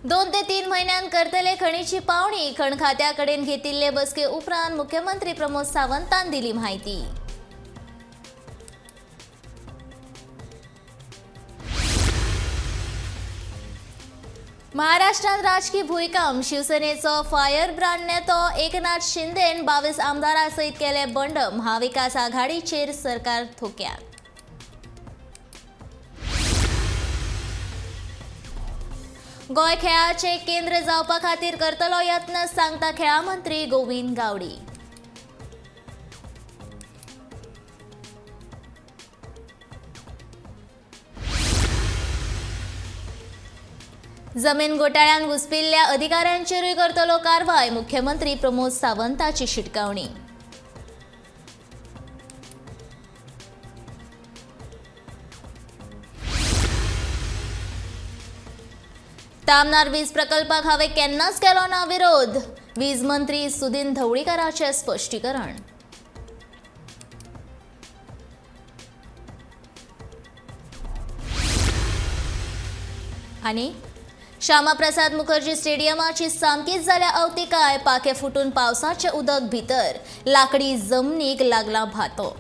2 ते 3 महिन्यां करतले खणीची पावणी खण खात्याकडेन घेतिल्ले बसके उपरांत मुख्यमंत्री प्रमोद सावंतान दिली माहिती। महाराष्ट्रात राजकीय भूंयकांप शिवसेनेचो फायर ब्रँड नेतो एकनाथ शिंदेन 22 आमदारां सयत केले बंड महाविकास आघाडीचेर सरकार थोक्यात। गोय खेळाचे केंद्र जावपा खातीर करतलो यत्न सांगता खेळा मंत्री गोविंद गावडी। जमीन घोटाळ्यान घुसपिल्ल्या अधिकाऱ्यांचेरूय करतलो कारवाय मुख्यमंत्री प्रमोद सावंताची शिटकावणी। तामनार वीज प्रकल्पाक हांवें केन्नाच केलो ना विरोध वीज मंत्री सुदीन ढवळीकाराचें स्पश्टीकरण। आनी श्यामाप्रसाद मुखर्जी स्टेडियमाची सामकीच जाल्या अवतिकाय पाखे फुटून पावसाचें उदक भितर लाकडी जमनीक लागला भातो।